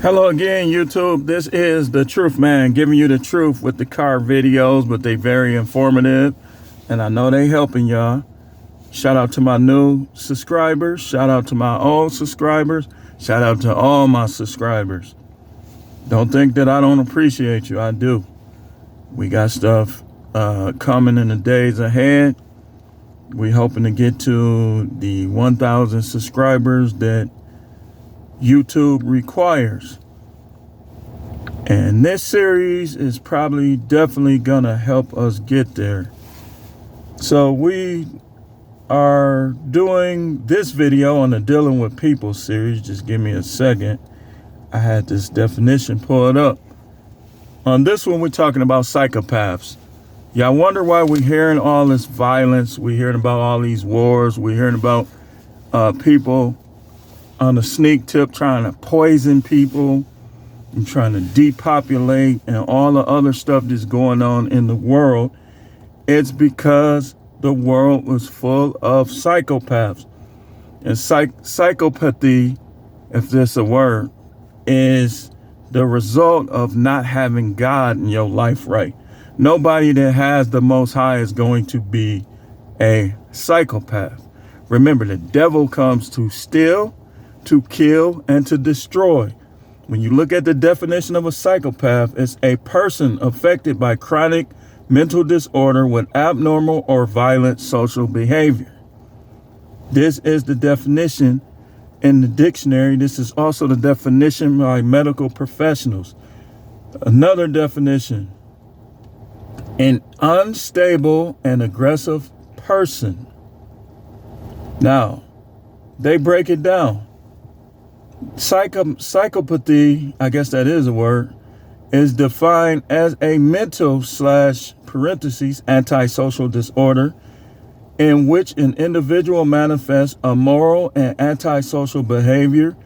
Hello again, YouTube. This is the Truth Man, giving you the truth with the car videos, but they very informative, and I know they helping y'all. Shout out to my new subscribers. Shout out to my old subscribers. Shout out to all my subscribers. Don't think that I don't appreciate you. I do. We got stuff coming in the days ahead. We hoping to get to the 1,000 subscribers that YouTube requires. And this series is definitely gonna help us get there. So we are doing this video on the Dealing with People series. Just give me a second. I had this definition pulled up. On this one, we're talking about psychopaths. Y'all wonder why we're hearing all this violence. We're hearing about all these wars. We're hearing about people on a sneak tip trying to poison people and trying to depopulate and all the other stuff that's going on in the world. It's because the world was full of psychopaths. And psychopathy, if that's a word, is the result of not having God in your life right. Nobody that has the Most High is going to be a psychopath. Remember, the devil comes to steal, to kill, and to destroy. When you look at the definition of a psychopath, it's a person affected by chronic mental disorder with abnormal or violent social behavior. This is the definition in the dictionary. This is also the definition by medical professionals. Another definition: an unstable and aggressive person. Now, they break it down. Psychopathy, I guess that is a word, is defined as a mental / antisocial disorder in which an individual manifests a moral and antisocial behavior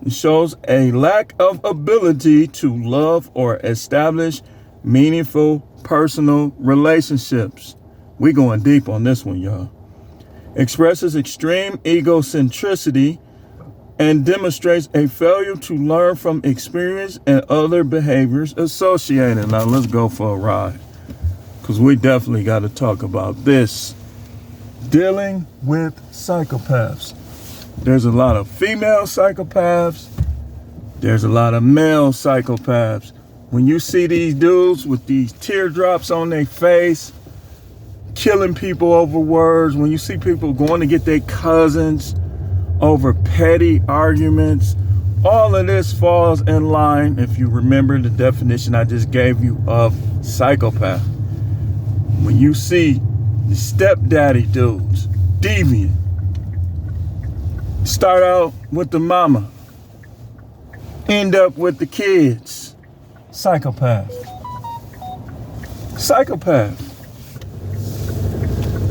and shows a lack of ability to love or establish meaningful personal relationships. We going deep on this one, y'all. Expresses extreme egocentricity and demonstrates a failure to learn from experience and other behaviors associated. Now let's go for a ride, because we definitely got to talk about this. Dealing with psychopaths. There's a lot of female psychopaths. There's a lot of male psychopaths. When you see these dudes with these teardrops on their face, killing people over words, when you see people going to get their cousins over petty arguments, all of this falls in line, if you remember the definition I just gave you of psychopath. When you see the stepdaddy dudes, deviant, start out with the mama, end up with the kids, psychopath.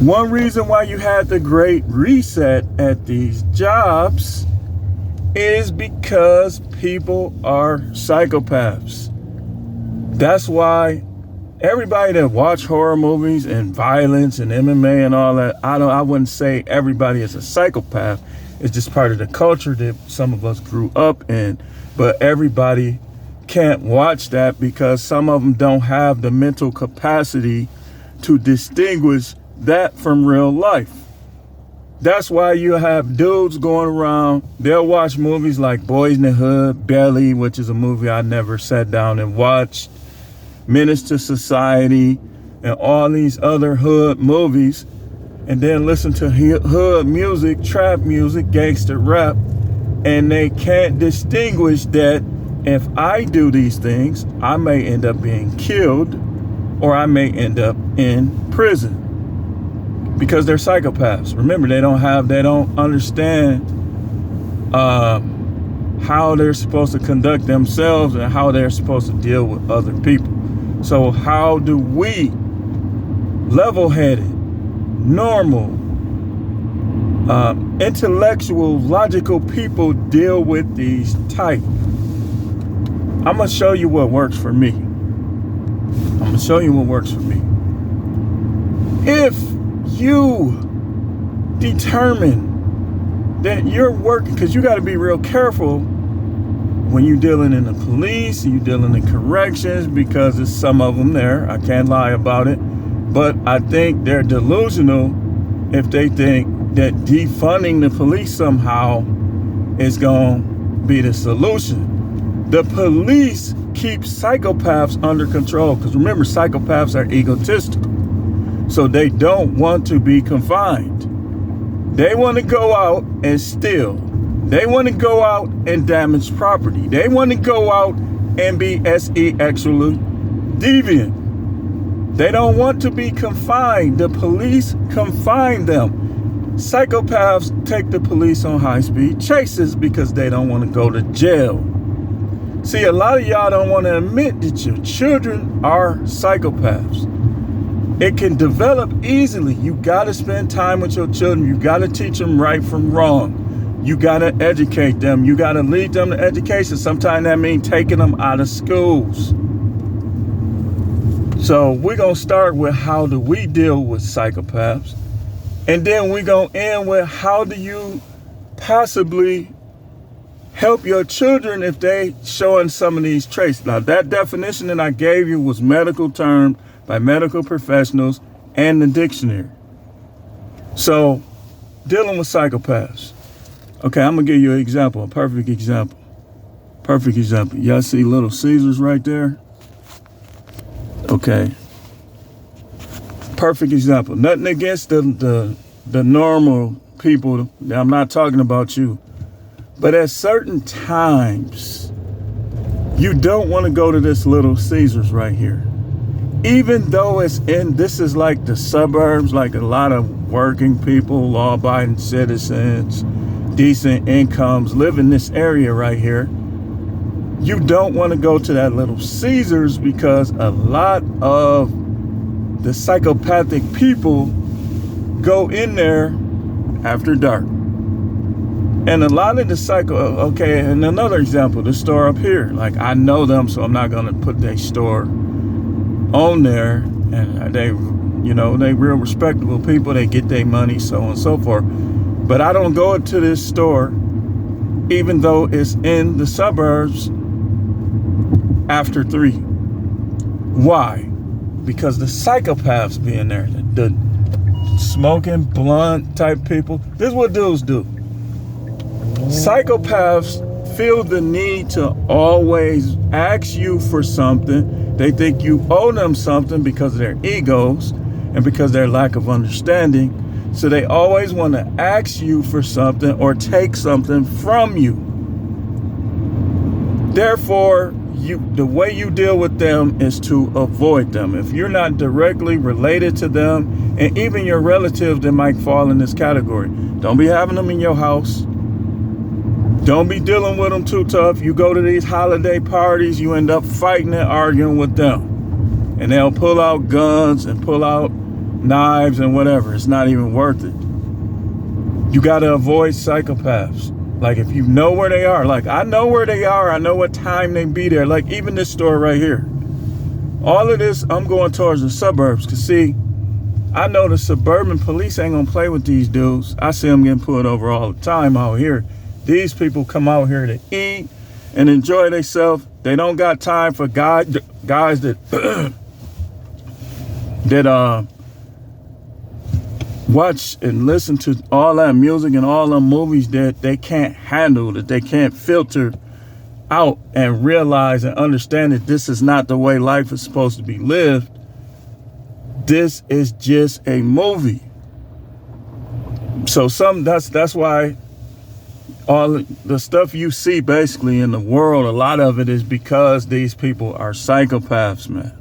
One reason why you had the great reset at these jobs is because people are psychopaths. That's why everybody that watch horror movies and violence and MMA and all that, I wouldn't say everybody is a psychopath. It's just part of the culture that some of us grew up in. But everybody can't watch that because some of them don't have the mental capacity to distinguish that from real life. That's why you have dudes going around, they'll watch movies like Boys in the Hood, Belly, which is a movie I never sat down and watched, Menace to Society, and all these other hood movies, and then listen to hood music, trap music, gangster rap, and they can't distinguish that if I do these things, I may end up being killed or I may end up in prison. Because they're psychopaths. Remember, they don't understand how they're supposed to conduct themselves and how they're supposed to deal with other people. So how do we, level-headed, normal, intellectual, logical people deal with these type? I'm going to show you what works for me. If you determine that you're working, because you got to be real careful when you're dealing in the police, you dealing in corrections, because there's some of them there, I can't lie about it, but I think they're delusional if they think that defunding the police somehow is going to be the solution. The police keep psychopaths under control, because remember, psychopaths are egotistical, so they don't want to be confined. They want to go out and steal. They want to go out and damage property. They want to go out and be sexually deviant. They don't want to be confined. The police confine them. Psychopaths take the police on high-speed chases because they don't want to go to jail. See, a lot of y'all don't want to admit that your children are psychopaths. It can develop easily. You got to spend time with your children. You got to teach them right from wrong. You got to educate them. You got to lead them to education. Sometimes that means taking them out of schools. So we're going to start with how do we deal with psychopaths? And then we're going to end with how do you possibly help your children if they showing some of these traits. Now, that definition that I gave you was medical term by medical professionals and the dictionary. So dealing with psychopaths. Okay, I'm going to give you an example, a perfect example. Perfect example. Y'all see Little Caesars right there? Okay. Perfect example. Nothing against the normal people. I'm not talking about you. But at certain times, you don't want to go to this Little Caesars right here. Even though this is like the suburbs, like a lot of working people, law-abiding citizens, decent incomes live in this area right here. You don't want to go to that Little Caesars because a lot of the psychopathic people go in there after dark. And a lot of the okay, and another example, the store up here. Like, I know them, so I'm not going to put their store on there. And they real respectable people. They get their money, so on and so forth. But I don't go to this store, even though it's in the suburbs, after 3. Why? Because the psychopaths be in there. The smoking blunt type people. This is what dudes do. Psychopaths feel the need to always ask you for something. They think you owe them something because of their egos and because of their lack of understanding. So they always want to ask you for something or take something from you. Therefore, the way you deal with them is to avoid them. If you're not directly related to them, and even your relatives that might fall in this category, don't be having them in your house. Don't be dealing with them too tough. You go to these holiday parties, you end up fighting and arguing with them. And they'll pull out guns and pull out knives and whatever. It's not even worth it. You got to avoid psychopaths. Like, if you know where they are, like I know where they are, I know what time they be there. Like even this store right here. All of this, I'm going towards the suburbs. Cause see, I know the suburban police ain't gonna play with these dudes. I see them getting pulled over all the time out here. These people come out here to eat and enjoy themselves. They don't got time for guys that that watch and listen to all that music and all them movies that they can't handle, that they can't filter out and realize and understand that this is not the way life is supposed to be lived. This is just a movie. So that's why all the stuff you see basically in the world, a lot of it is because these people are psychopaths, man.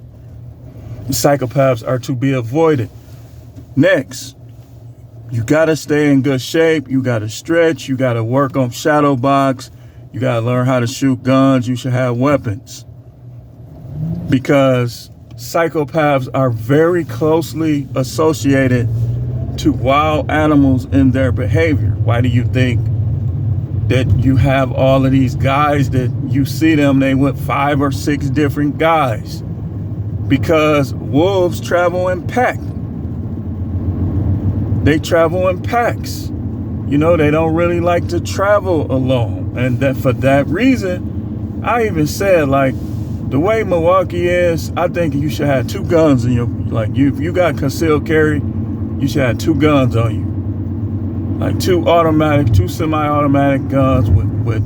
Psychopaths are to be avoided. Next, you got to stay in good shape. You got to stretch. You got to work on shadow box. You got to learn how to shoot guns. You should have weapons. Because psychopaths are very closely associated to wild animals in their behavior. Why do you think that you have all of these guys that you see them, they with 5 or 6 different guys? Because wolves travel in packs. They travel in packs. You know, they don't really like to travel alone. And that for that reason, I even said, like, the way Milwaukee is, I think you should have 2 guns in your, like, if you got concealed carry, you should have 2 guns on you. Like 2 semi-automatic guns with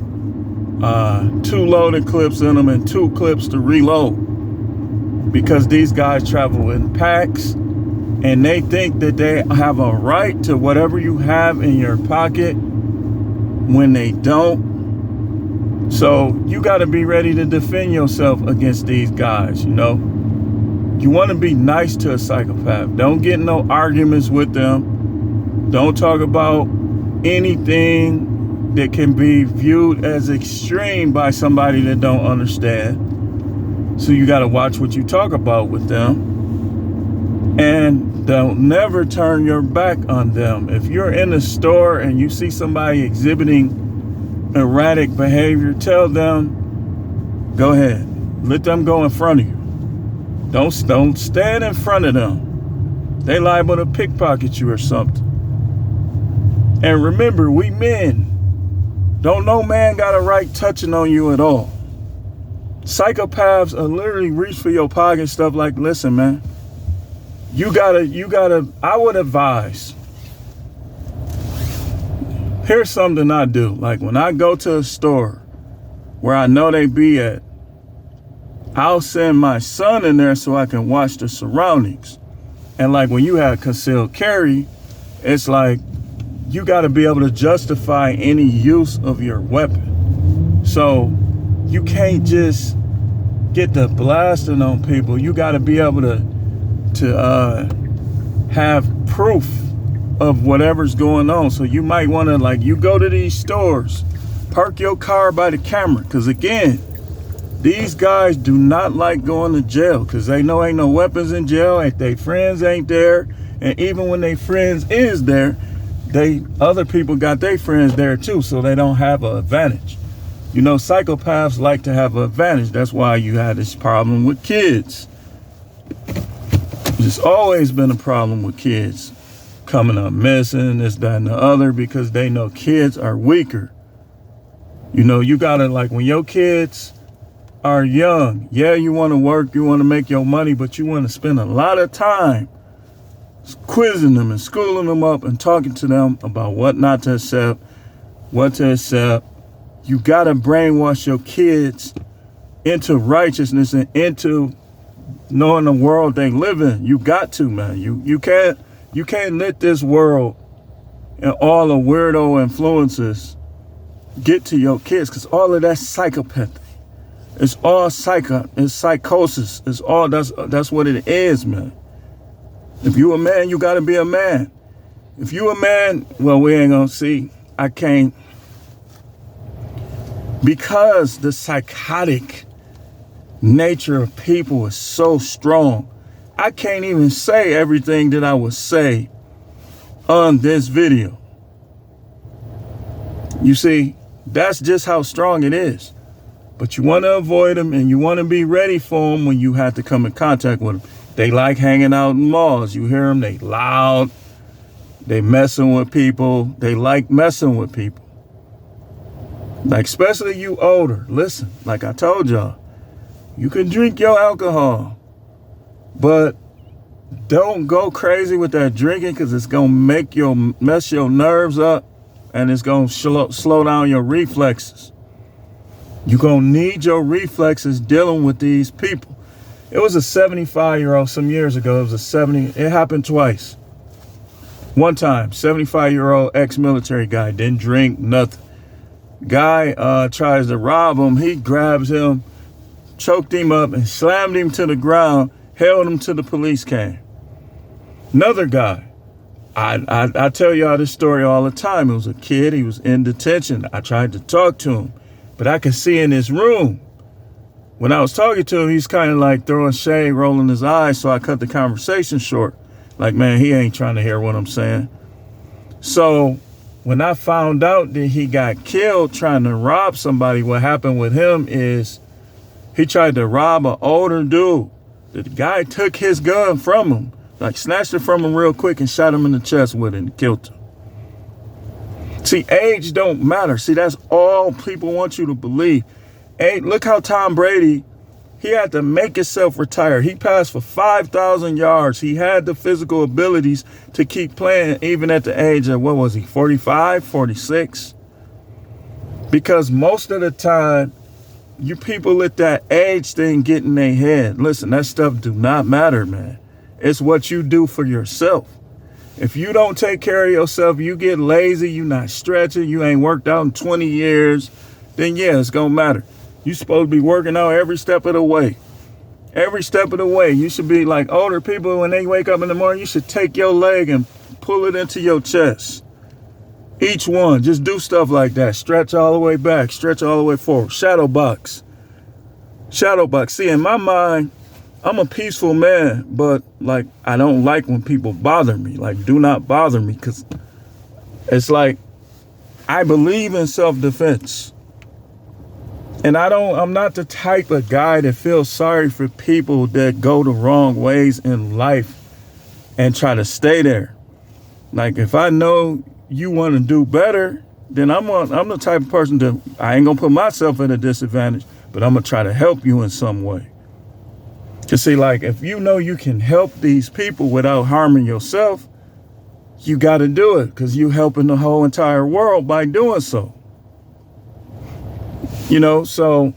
2 loaded clips in them and 2 clips to reload. Because these guys travel in packs and they think that they have a right to whatever you have in your pocket when they don't. So you got to be ready to defend yourself against these guys, you know. You want to be nice to a psychopath. Don't get in no arguments with them. Don't talk about anything that can be viewed as extreme by somebody that don't understand. So you got to watch what you talk about with them. And don't never turn your back on them. If you're in a store and you see somebody exhibiting erratic behavior, tell them, go ahead. Let them go in front of you. Don't stand in front of them. They liable to pickpocket you or something. And remember, we men, don't no man got a right touching on you at all. Psychopaths are literally reach for your pocket and stuff like, listen, man, you gotta, I would advise, here's something I do. Like when I go to a store where I know they be at, I'll send my son in there so I can watch the surroundings. And like when you have concealed carry, it's like you got to be able to justify any use of your weapon. So you can't just get the blasting on people. You got to be able to have proof of whatever's going on. So you might want to, like, you go to these stores, park your car by the camera, because again, these guys do not like going to jail because they know ain't no weapons in jail, and their friends ain't there. And even when their friends is there, other people got their friends there too, so they don't have an advantage. You know, psychopaths like to have an advantage. That's why you had this problem with kids. There's always been a problem with kids coming up missing, this, that, and the other, because they know kids are weaker. You know, you gotta, like, when your kids are young, yeah, you want to work, you want to make your money, but you want to spend a lot of time quizzing them and schooling them up and talking to them about what not to accept, what to accept. You got to brainwash your kids into righteousness and into knowing the world they live in. You got to, man. You can't let this world and all the weirdo influences get to your kids, because all of that's psychopathy. It's all it's psychosis. It's all, that's what it is, man. If you a man, you gotta be a man. If you a man, well, we ain't gonna see. I can't, because the psychotic nature of people is so strong. I can't even say everything that I would say on this video. You see, that's just how strong it is. But you want to avoid them, and you want to be ready for them when you have to come in contact with them. They like hanging out in malls. You hear them, they loud. They messing with people. They like messing with people. Like, especially you older. Listen, like I told y'all, you can drink your alcohol, but don't go crazy with that drinking, because it's going to mess your nerves up, and it's going to slow down your reflexes. You're going to need your reflexes dealing with these people. It was a 75-year-old some years ago. It happened twice. One time, 75-year-old ex-military guy, didn't drink, nothing. Guy tries to rob him. He grabs him, choked him up, and slammed him to the ground, held him till the police came. Another guy, I tell y'all this story all the time. It was a kid. He was in detention. I tried to talk to him, but I could see in his room, when I was talking to him, he's kind of like throwing shade, rolling his eyes, so I cut the conversation short. Like, man, he ain't trying to hear what I'm saying. So when I found out that he got killed trying to rob somebody, what happened with him is he tried to rob an older dude. The guy took his gun from him, like snatched it from him real quick and shot him in the chest with it and killed him. See, age don't matter. See, that's all people want you to believe. Hey, look how Tom Brady, he had to make himself retire. He passed for 5,000 yards. He had the physical abilities to keep playing even at the age of, what was he, 45, 46? Because most of the time, you people let that age thing get in their head. Listen, that stuff do not matter, man. It's what you do for yourself. If you don't take care of yourself, you get lazy, you not stretching, you ain't worked out in 20 years, then yeah, it's gonna matter. You supposed to be working out every step of the way. Every step of the way. You should be like older people when they wake up in the morning, you should take your leg and pull it into your chest. Each one, just do stuff like that. Stretch all the way back, stretch all the way forward. Shadow box. Shadow box. See, in my mind, I'm a peaceful man, but like, I don't like when people bother me. Like, do not bother me, because it's like, I believe in self-defense. And I'm not the type of guy that feels sorry for people that go the wrong ways in life and try to stay there. Like, if I know you want to do better, then I'm the type of person that I ain't gonna put myself at a disadvantage, but I'm gonna try to help you in some way. To see, like, if you know you can help these people without harming yourself, you got to do it, because you helping the whole entire world by doing so. You know, so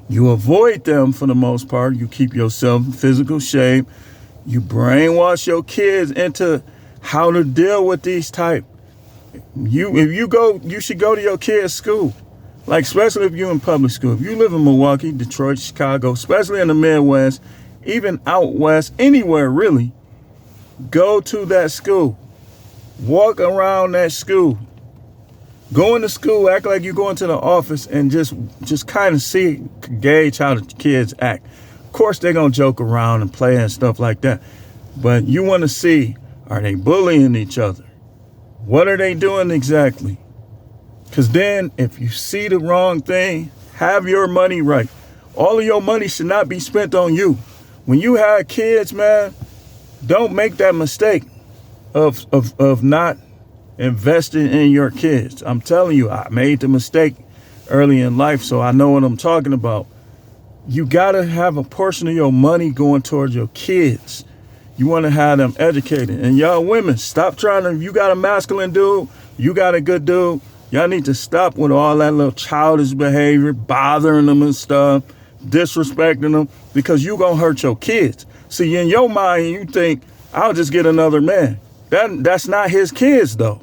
you avoid them for the most part. You keep yourself in physical shape. You brainwash your kids into how to deal with these type. If you should go to your kids' school. Like, especially if you're in public school. If you live in Milwaukee, Detroit, Chicago, especially in the Midwest, even out west, anywhere really, go to that school. Walk around that school. Go into school, act like you're going to the office, and just kind of gauge how the kids act. Of course, they're going to joke around and play and stuff like that. But you want to see, are they bullying each other? What are they doing exactly? Because then if you see the wrong thing, have your money right. All of your money should not be spent on you. When you have kids, man, don't make that mistake of not investing in your kids. I'm telling you, I made the mistake early in life, so I know what I'm talking about. You got to have a portion of your money going towards your kids. You want to have them educated. And y'all women, stop trying to, you got a masculine dude, you got a good dude, y'all need to stop with all that little childish behavior, bothering them and stuff, disrespecting them, because you going to hurt your kids. See, in your mind, you think, I'll just get another man. That's not his kids, though.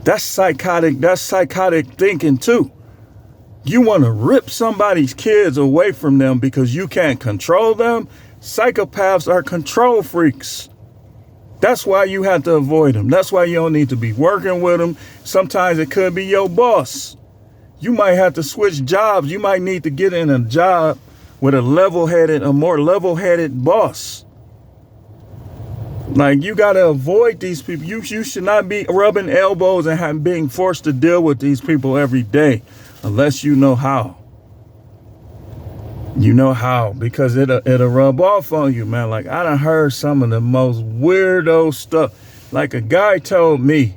That's psychotic thinking, too. You want to rip somebody's kids away from them because you can't control them? Psychopaths are control freaks. That's why you have to avoid them. That's why you don't need to be working with them. Sometimes it could be your boss. You might have to switch jobs. You might need to get in a job with a more level-headed boss. Like, you got to avoid these people. You should not be rubbing elbows and being forced to deal with these people every day unless you know how. You know how, because it'll rub off on you, man. Like, I done heard some of the most weirdo stuff. Like, a guy told me,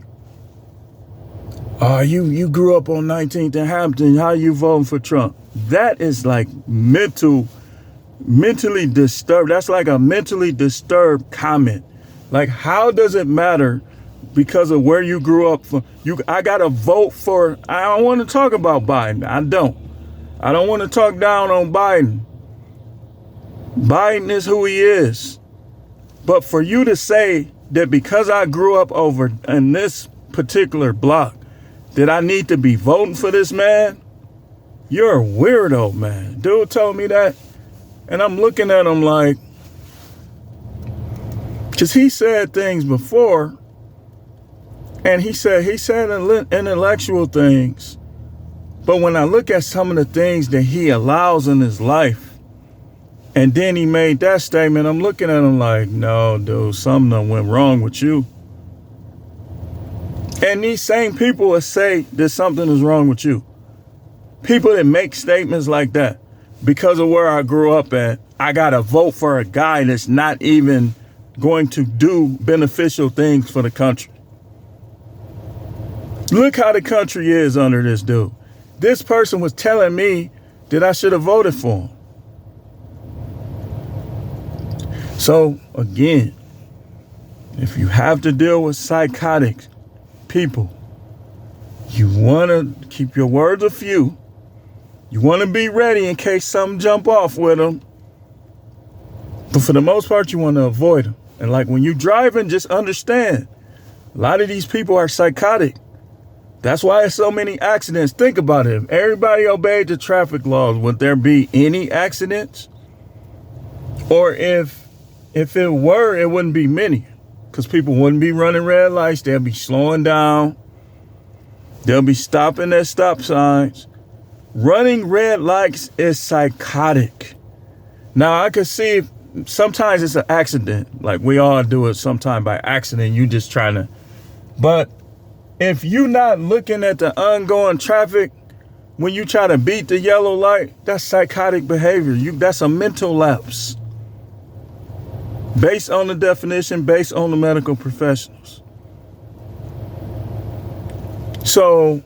you grew up on 19th and Hampton. How you voting for Trump? That is like mentally disturbed. That's like a mentally disturbed comment. Like, how does it matter because of where you grew up from? I got to vote for, I don't want to talk about Biden. I don't want to talk down on Biden. Biden is who he is. But for you to say that because I grew up over in this particular block, that I need to be voting for this man, you're a weirdo, man. Dude told me that. And I'm looking at him like, because he said things before, and he said intellectual things. But when I look at some of the things that he allows in his life, and then he made that statement, I'm looking at him like, no, dude, something done went wrong with you. And these same people will say that something is wrong with you. People that make statements like that, because of where I grew up at, I got to vote for a guy that's not even going to do beneficial things for the country. Look how the country is under this dude. this person was telling me that I should have voted for him. So again, if you have to deal with psychotic people, you want to keep your words a few. You want to be ready in case something jump off with them. But for the most part, you want to avoid them. And like when you're driving, just understand, a lot of these people are psychotic. That's why there's so many accidents. Think about it. If everybody obeyed the traffic laws, would there be any accidents? Or if it were, it wouldn't be many. Because people wouldn't be running red lights. They'll be slowing down. They'll be stopping at stop signs. Running red lights is psychotic. Now, I could see if sometimes it's an accident. Like we all do it sometime by accident. You just trying to. But if you're not looking at the ongoing traffic when you try to beat the yellow light, that's psychotic behavior. That's a mental lapse. Based on the definition, based on the medical professionals. So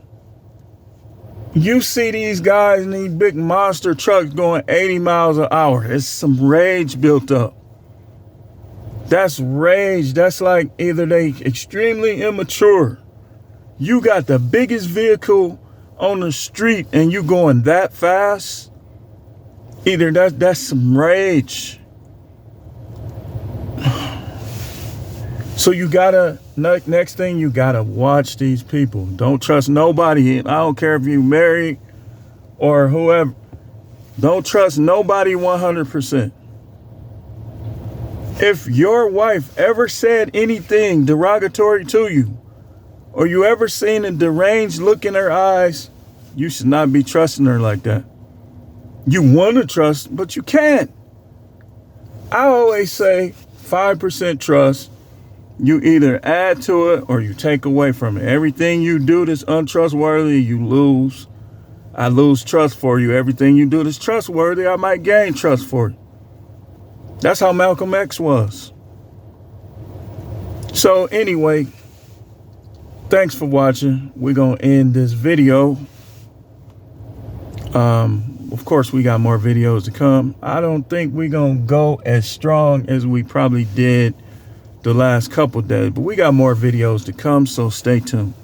you see these guys in these big monster trucks going 80 miles an hour. It's some rage built up. That's rage. That's like either they extremely immature. You got the biggest vehicle on the street and you going that fast. Either that's some rage. So you gotta, next thing, you gotta watch these people. Don't trust nobody. I don't care if you married or whoever. Don't trust nobody 100%. If your wife ever said anything derogatory to you, or you ever seen a deranged look in her eyes, you should not be trusting her like that. You want to trust, but you can't. I always say 5% trust. You either add to it or you take away from it. Everything you do that's untrustworthy, you lose. I lose trust for you. Everything you do that's trustworthy, I might gain trust for you. That's how Malcolm X was. So anyway, thanks for watching. We're going to end this video. Of course, we got more videos to come. I don't think we're going to go as strong as we probably did the last couple days, but we got more videos to come, so stay tuned.